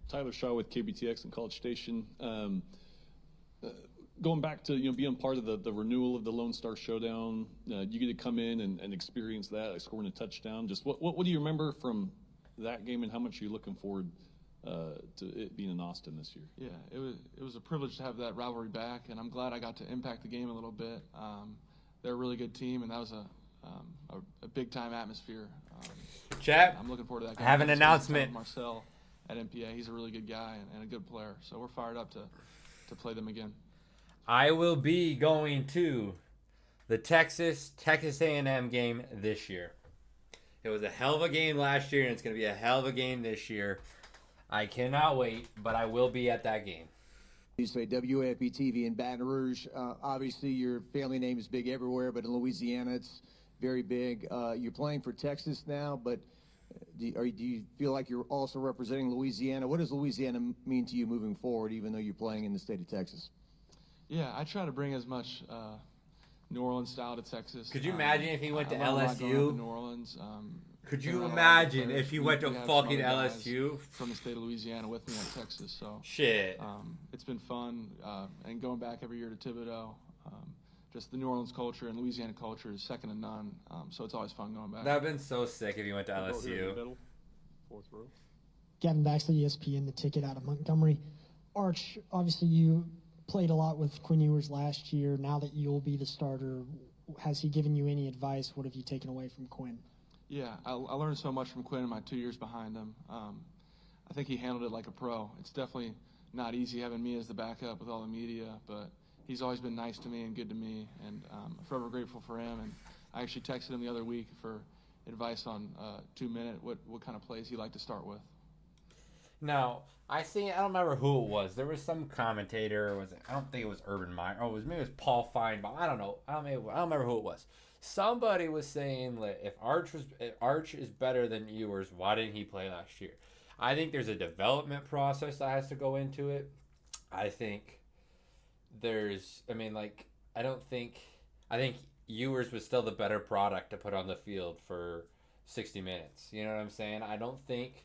Tyler Shaw with KBTX and College Station. Going back to being part of the renewal of the Lone Star Showdown, you get to come in and experience that, like scoring a touchdown. Just what do you remember from that game, and how much are you looking forward to it being in Austin this year? Yeah, it was a privilege to have that rivalry back, and I'm glad I got to impact the game a little bit. They're a really good team, and that was a big time atmosphere. Chat. I'm looking forward to that game. I have an announcement. Marcel at MPA, he's a really good guy and a good player, so we're fired up to play them again. I will be going to the Texas A&M game this year. It was a hell of a game last year, and it's going to be a hell of a game this year. I cannot wait, but I will be at that game. You say WAFB TV in Baton Rouge. Obviously, your family name is big everywhere, but in Louisiana, it's very big. You're playing for Texas now, but do you feel like you're also representing Louisiana? What does Louisiana mean to you moving forward, even though you're playing in the state of Texas? Yeah, I try to bring as much New Orleans style to Texas. Could you imagine if he went to LSU? New Orleans. Could you imagine if he went to fucking LSU? From the state of Louisiana with me at Texas. So shit. It's been fun, and going back every year to Thibodeau. Just the New Orleans culture and Louisiana culture is second to none. So it's always fun going back. That would have been so sick if he went to LSU. Fourth row. Gavin Baxter, ESPN, the ticket out of Montgomery. Arch, obviously you played a lot with Quinn Ewers last year. Now that you'll be the starter, has he given you any advice? What have you taken away from Quinn? Yeah, I learned so much from Quinn in my 2 years behind him. I think he handled it like a pro. It's definitely not easy having me as the backup with all the media, but he's always been nice to me and good to me, and I'm forever grateful for him. And I actually texted him the other week for advice on 2 minute, what kind of plays he liked to start with. Now, I don't remember who it was. There was some commentator. I don't think it was Urban Meyer. Maybe it was Paul Feinbaum. I don't know. I don't remember who it was. Somebody was saying that if Arch is better than Ewers, why didn't he play last year? I think there's a development process that has to go into it. I think I think Ewers was still the better product to put on the field for 60 minutes. You know what I'm saying? I don't think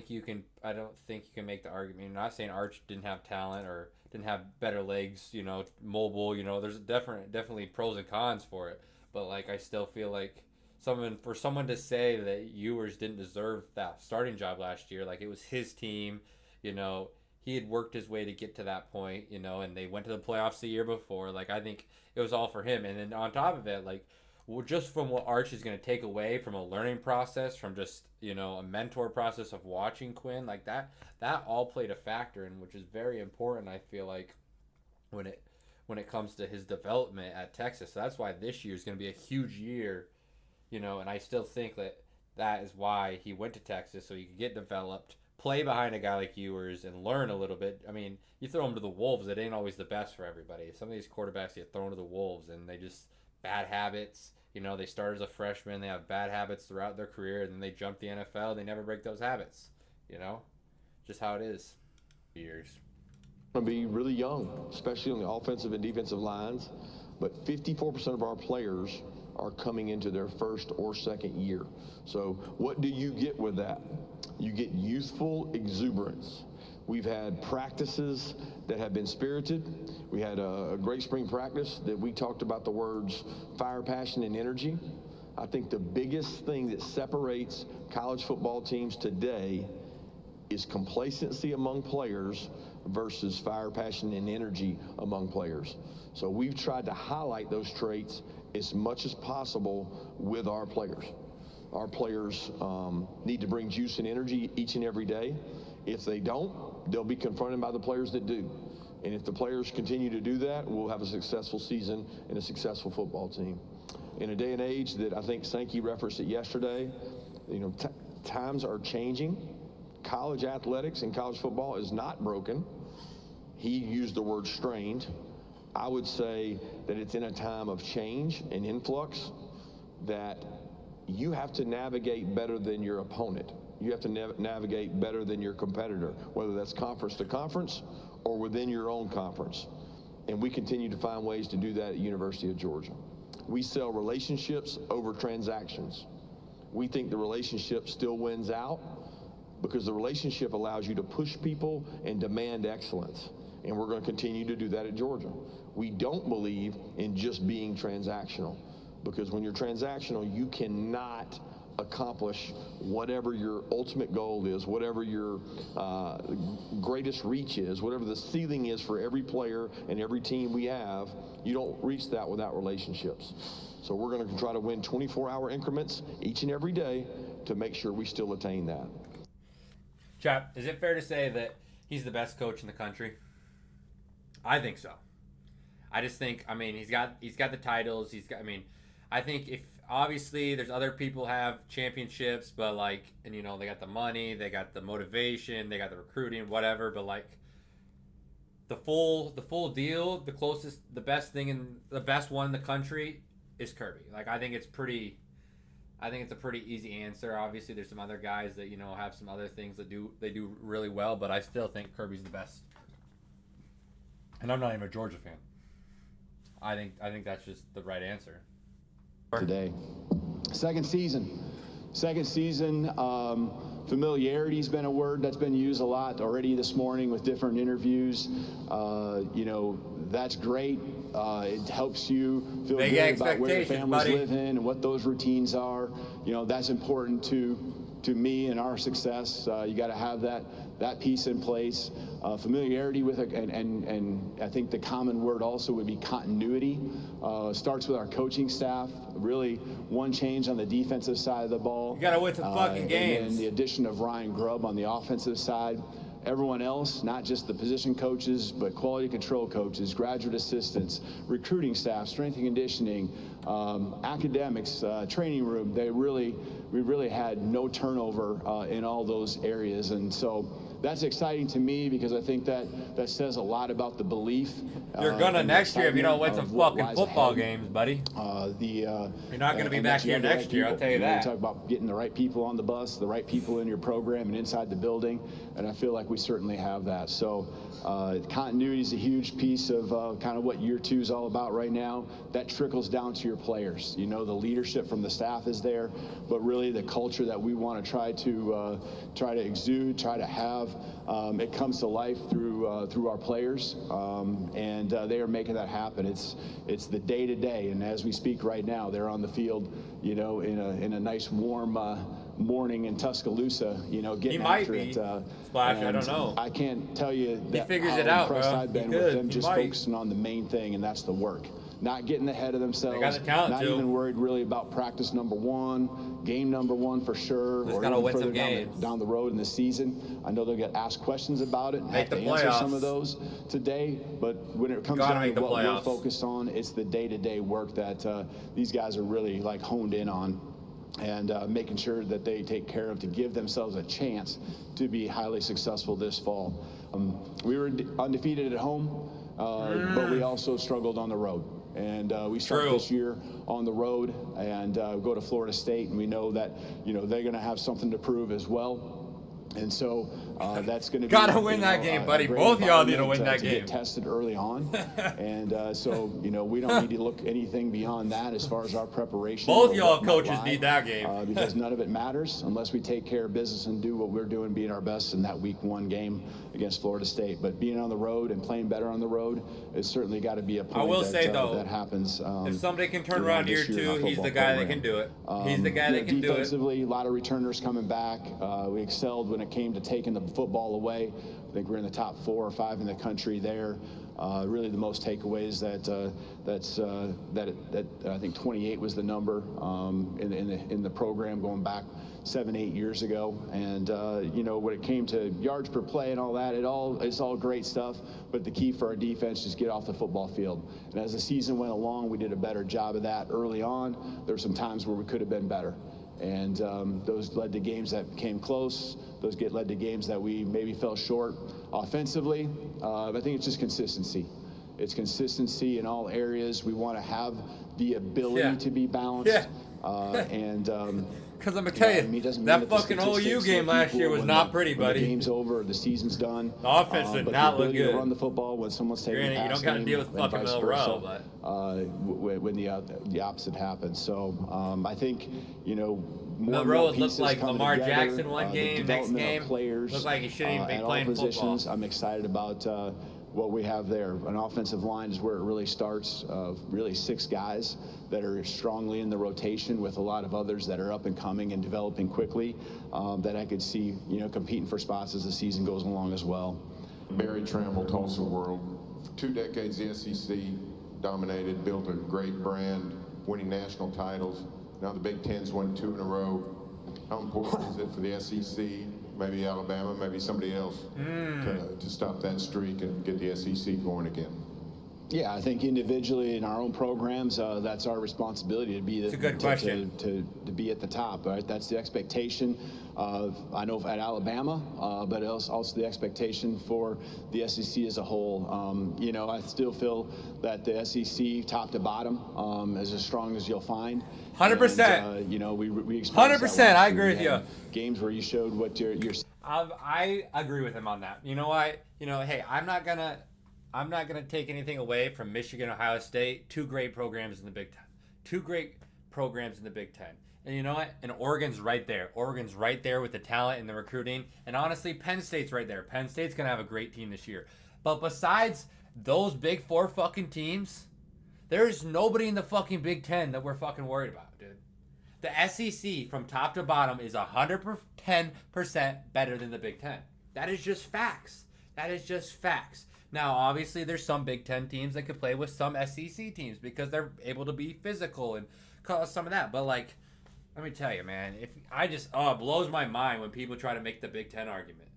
you can make the argument. I'm not saying Arch didn't have talent or didn't have better legs, mobile, there's definitely pros and cons for it. But I still feel like for someone to say that Ewers didn't deserve that starting job last year, it was his team, he had worked his way to get to that point, and they went to the playoffs the year before. I think it was all for him. And then on top of it, just from what Arch is going to take away from a learning process, from just, a mentor process of watching Quinn, that all played a factor, and which is very important, I feel like, when it comes to his development at Texas. So that's why this year is going to be a huge year, and I still think that is why he went to Texas, so he could get developed, play behind a guy like Ewers, and learn a little bit. I mean, you throw him to the Wolves, it ain't always the best for everybody. Some of these quarterbacks get thrown to the Wolves, and they just bad habits. They start as a freshman, they have bad habits throughout their career, and then they jump the NFL, they never break those habits. Just how it is. Years. Going to be really young, especially on the offensive and defensive lines, but 54% of our players are coming into their first or second year. So what do you get with that? You get youthful exuberance. We've had practices that have been spirited. We had a great spring practice that we talked about the words fire, passion, and energy. I think the biggest thing that separates college football teams today is complacency among players versus fire, passion, and energy among players. So we've tried to highlight those traits as much as possible with our players. Our players need to bring juice and energy each and every day. If they don't, they'll be confronted by the players that do. And if the players continue to do that, we'll have a successful season and a successful football team. In a day and age that I think Sankey referenced it yesterday, times are changing. College athletics and college football is not broken. He used the word strained. I would say that it's in a time of change and influx that you have to navigate better than your opponent. You have to navigate better than your competitor, whether that's conference to conference or within your own conference. And we continue to find ways to do that at University of Georgia. We sell relationships over transactions. We think the relationship still wins out. because the relationship allows you to push people and demand excellence. And we're going to continue to do that at Georgia. We don't believe in just being transactional, because when you're transactional, you cannot accomplish whatever your ultimate goal is, whatever your greatest reach is, whatever the ceiling is for every player and every team we have. You don't reach that without relationships. So we're going to try to win 24-hour increments each and every day to make sure we still attain that. Chap, is it fair to say that he's the best coach in the country? I think so. I just think, I mean, he's got the titles. I think if obviously there's other people have championships, but like, and you know, they got the money, they got the motivation, they got the recruiting, whatever, but like the full deal, the best thing and the best one in the country is Kirby. Like, I think it's a pretty easy answer. Obviously there's some other guys that, you know, have some other things that they do really well, but I still think Kirby's the best. And I'm not even a Georgia fan. I think that's just the right answer. Today. Second season, familiarity's been a word that's been used a lot already this morning with different interviews. You know, that's great. It helps you feel Big good about where your expectations, families buddy. live in and what those routines are. You know, that's important to me and our success. You got to have that piece in place. Familiarity with it, and I think the common word also would be continuity. Starts with our coaching staff. Really, one change on the defensive side of the ball. You gotta win some fucking games. And then the addition of Ryan Grubb on the offensive side. Everyone else, not just the position coaches, but quality control coaches, graduate assistants, recruiting staff, strength and conditioning, academics, training room. We really had no turnover in all those areas, and so that's exciting to me because I think that says a lot about the belief. You're gonna and next year if you don't win excitement some of what fucking lies football ahead. games, buddy. You're not gonna be back here next year, I'll tell you that. We talk about getting the right people on the bus, the right people in your program and inside the building, and I feel like we certainly have that. So continuity is a huge piece of kind of what year two is all about right now. That trickles down to your players. You know, the leadership from the staff is there, but really the culture that we want to try to exude, try to have, it comes to life through our players, and they are making that happen. It's the day-to-day, and as we speak right now, they're on the field, you know, in a nice warm morning in Tuscaloosa, you know, getting after it. Splash, I don't know. I can't tell you that figures how it out, impressed bro. I've been He with could. them He just might. focusing on the main thing, and that's the work. Not getting ahead of themselves. They got the talent not to. even worried really about practice number one, game number one for sure, Just or gotta even win further some games. down the road in the season. I know they'll get asked questions about it and Make have the to answer some playoffs. of those today. But when it comes Gotta down make to the what we're playoffs. focused on, it's the day-to-day work that these guys are really like honed in on, and making sure that they take care of to give themselves a chance to be highly successful this fall. We were undefeated at home, but we also struggled on the road. And we start True. this year on the road and go to Florida State, and we know that, you know, they're going to have something to prove as well. And so that's going to be Gotta win that game, buddy. Both of y'all need to win that to game. get tested early on, and so you know we don't need to look anything beyond that as far as our preparation. Both or y'all what might coaches lie, need that game. because none of it matters unless we take care of business and do what we're doing, being our best in that week one game against Florida State. But being on the road and playing better on the road has certainly got to be a point I will that, say, though, that happens. If somebody can turn you know, around this year year in our two, he's the football guy that program. can do it. He's the guy You that know, can do it. defensively, a lot of returners coming back. We excelled when it came to taking the football away. I think we're in the top 4 or 5 in the country there. Really, the most takeaways that I think 28 was the number in the program going back 7-8 years ago. And you know, when it came to yards per play and all that, it's all great stuff. But the key for our defense is get off the football field. And as the season went along, we did a better job of that early on. There were some times where we could have been better. And those led to games that came close. Those led to games that we maybe fell short. Offensively, I think it's just consistency. It's consistency in all areas. We want to have the ability to be balanced. Because I'm going to tell you, that fucking OU game last year was not pretty, buddy. The game's over, the season's done. The offense did but not the look ability good. to run the football when someone's taking Granted, the you pass don't gotta deal with and fucking vice Mel versa, Rowe, but when the opposite happens. So I think, you know, more The and road more looked pieces like coming Lamar together, Jackson one the game, next development of game players, looked like he shouldn't even be at all playing football. positions. I'm excited about what we have there. An offensive line is where it really starts. Really 6 guys that are strongly in the rotation with a lot of others that are up and coming and developing quickly that I could see, competing for spots as the season goes along as well. Barry Tramel, Tulsa World. For 2 decades, the SEC dominated, built a great brand, winning national titles. Now the Big Ten's won 2 in a row. How important is it for the SEC, maybe Alabama, maybe somebody else, to stop that streak and get the SEC going again? Yeah, I think individually in our own programs, that's our responsibility to be It's a good question. To be at the top. Right, that's the expectation. I know at Alabama, but also the expectation for the SEC as a whole. I still feel that the SEC, top to bottom, is as strong as you'll find. 100%. We 100%. I agree with you. Games where you showed what your I agree with him on that. You know why? Hey, I'm not gonna take anything away from Michigan, Ohio State. 2 great programs in the Big Ten. 2 great programs in the Big Ten. And you know what? And Oregon's right there. Oregon's right there with the talent and the recruiting. And honestly, Penn State's right there. Penn State's gonna have a great team this year. But besides those Big 4 fucking teams, there's nobody in the fucking Big Ten that we're fucking worried about, dude. The SEC from top to bottom is 110% better than the Big Ten. That is just facts. That is just facts. Now, obviously, there's some Big Ten teams that could play with some SEC teams because they're able to be physical and cause some of that. But, let me tell you, man, it blows my mind when people try to make the Big Ten argument.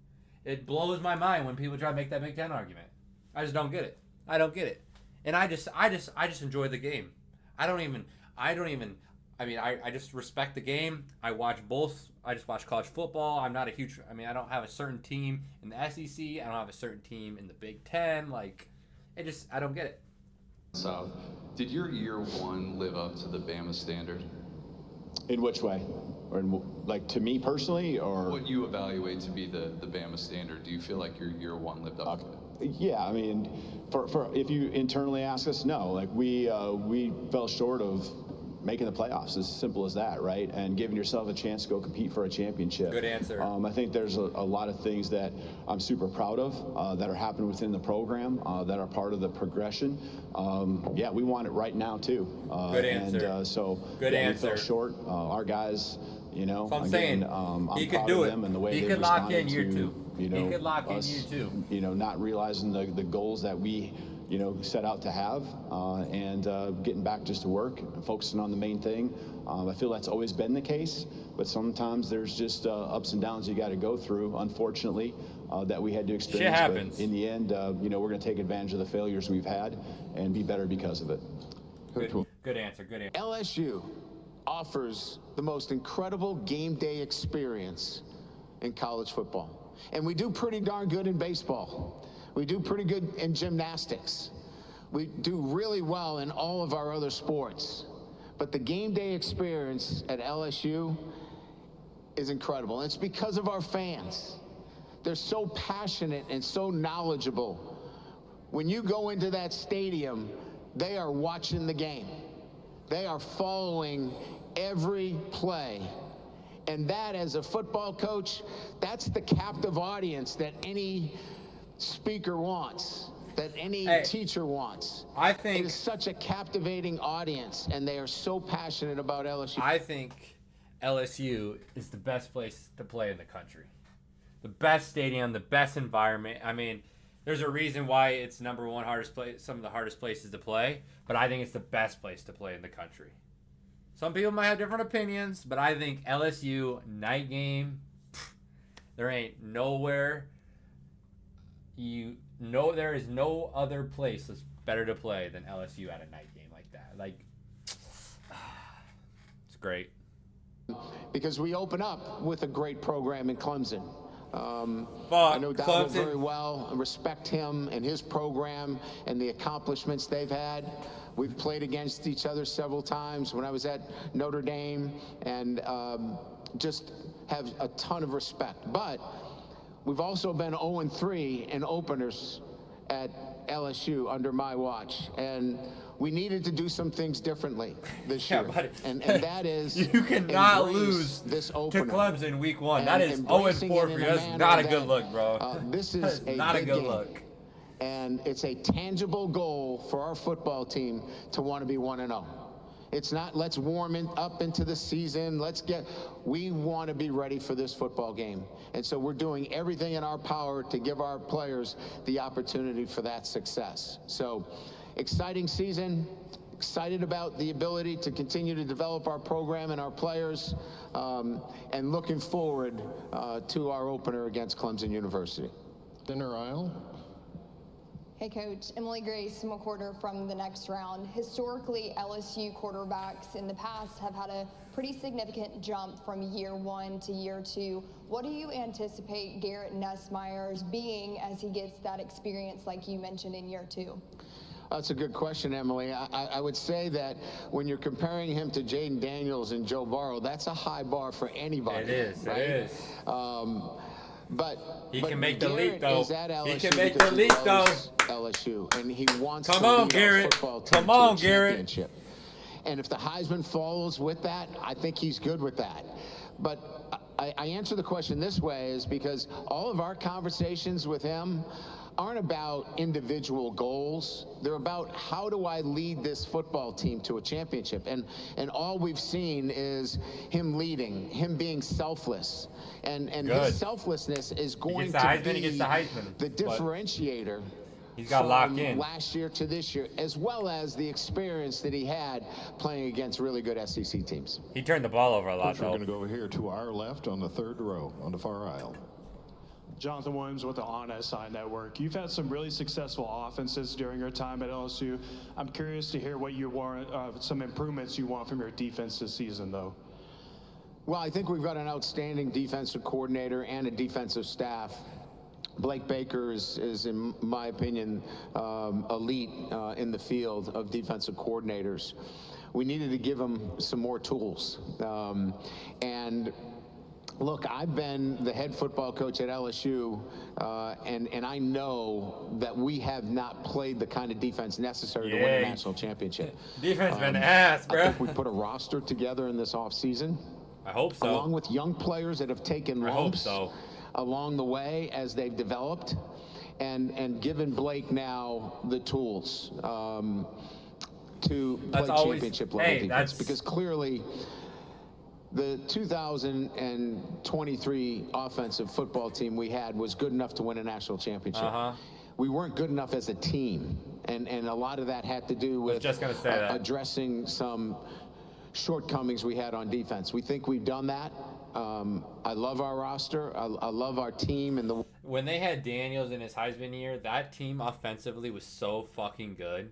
It blows my mind when people try to make that Big Ten argument. I just don't get it. I don't get it. And I just enjoy the game. I just respect the game. I watch both. I just watch college football. I don't have a certain team in the SEC. I don't have a certain team in the Big Ten. I don't get it. South, did your year 1 live up to the Bama standard? In which way? Or to me personally, or What you evaluate to be the Bama standard, do you feel like your year 1 lived up to it? Yeah, I mean, for if you internally ask us, no. We fell short of making the playoffs, as simple as that, right? And giving yourself a chance to go compete for a championship. Good answer. I think there's a lot of things that I'm super proud of that are happening within the program that are part of the progression. We want it right now too. Good answer. And we fell short. Our guys, So I'm saying I'm he proud could do of it. them and the way He they could lock in responded year to, 2. He could lock in us, year 2. not realizing the goals that we set out to have, and getting back just to work and focusing on the main thing. I feel that's always been the case, but sometimes there's just ups and downs you got to go through, unfortunately, that we had to experience. Shit happens. But in the end, we're going to take advantage of the failures we've had and be better because of it. Good answer. Good answer. LSU offers the most incredible game day experience in college football. And we do pretty darn good in baseball. We do pretty good in gymnastics. We do really well in all of our other sports. But the game day experience at LSU is incredible. And it's because of our fans. They're so passionate and so knowledgeable. When you go into that stadium, they are watching the game. They are following every play. And that, as a football coach, that's the captive audience that any speaker wants, that any teacher wants. I think it is such a captivating audience, and they are so passionate about LSU. I think LSU is the best place to play in the country. The best stadium, the best environment. I mean, there's a reason why it's number 1 hardest place, some of the hardest places to play, but I think it's the best place to play in the country. Some people might have different opinions, but I think LSU night game, there ain't nowhere. There is no other place that's better to play than LSU at a night game like that. It's great. Because we open up with a great program in Clemson. I know Dabo very well. I respect him and his program and the accomplishments they've had. We've played against each other several times when I was at Notre Dame, and just have a ton of respect. But we've also been 0-3 in openers at LSU under my watch. And we needed to do some things differently this Yeah, year. but And that is you cannot embrace lose this to opener. Clemson week 1. That And is embracing 0-4 it for in you. a That's manner not a that, good look, bro. This That is a not a big good game. look. And it's a tangible goal for our football team to want to be 1-0. It's not let's warm up into the season. We want to be ready for this football game. And so we're doing everything in our power to give our players the opportunity for that success. So exciting season. Excited about the ability to continue to develop our program and our players, and looking forward to our opener against Clemson University. Center aisle. Hey Coach, Emily Grace McWhorter from the Next Round. Historically, LSU quarterbacks in the past have had a pretty significant jump from year 1 to year 2. What do you anticipate Garrett Nussmeier's being as he gets that experience like you mentioned in year 2? That's a good question, Emily. I would say that when you're comparing him to Jaden Daniels and Joe Burrow, that's a high bar for anybody. It is. Right? It is. But He can make Garrett the leap, though. is at LSU He can make because the leap, though. loves LSU, and he wants Come to on, lead our Garrett. football team Come on, to a Garrett. championship. And if the Heisman follows with that, I think he's good with that. But I answer the question this way is because all of our conversations with him aren't about individual goals. They're about how do I lead this football team to a championship? And all we've seen is him leading, him being selfless. And his selflessness is going to be the differentiator. He's got locked from in. last year to this year, as well as the experience that he had playing against really good SEC teams. He turned the ball over a lot, We're though. going to go over here to our left on the third row, on the far aisle. Jonathan Williams with the On SI Network. You've had some really successful offenses during your time at LSU. I'm curious to hear what you want, some improvements you want from your defense this season, though. Well, I think we've got an outstanding defensive coordinator and a defensive staff. Blake Baker is in my opinion, elite in the field of defensive coordinators. We needed to give him some more tools. And look, I've been the head football coach at LSU, and I know that we have not played the kind of defense necessary to win a national championship. Defense been ass, bro. I think we put a roster together in this offseason. I hope so. Along with young players that have taken lumps so. along the way as they've developed, and given Blake now the tools to play championship level defense. Because clearly the 2023 offensive football team we had was good enough to win a national championship. We weren't good enough as a team, and a lot of that had to do with addressing some shortcomings we had on defense. We think we've done that. I love our roster. I love our team. And when they had Daniels in his Heisman year, that team offensively was so fucking good.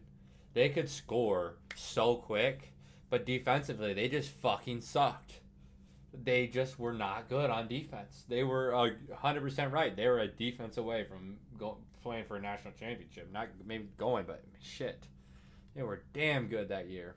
They could score so quick, but defensively, they just fucking sucked. They just were not good on defense. They were 100% right. They were a defense away from playing for a national championship. Not maybe going, but shit. They were damn good that year.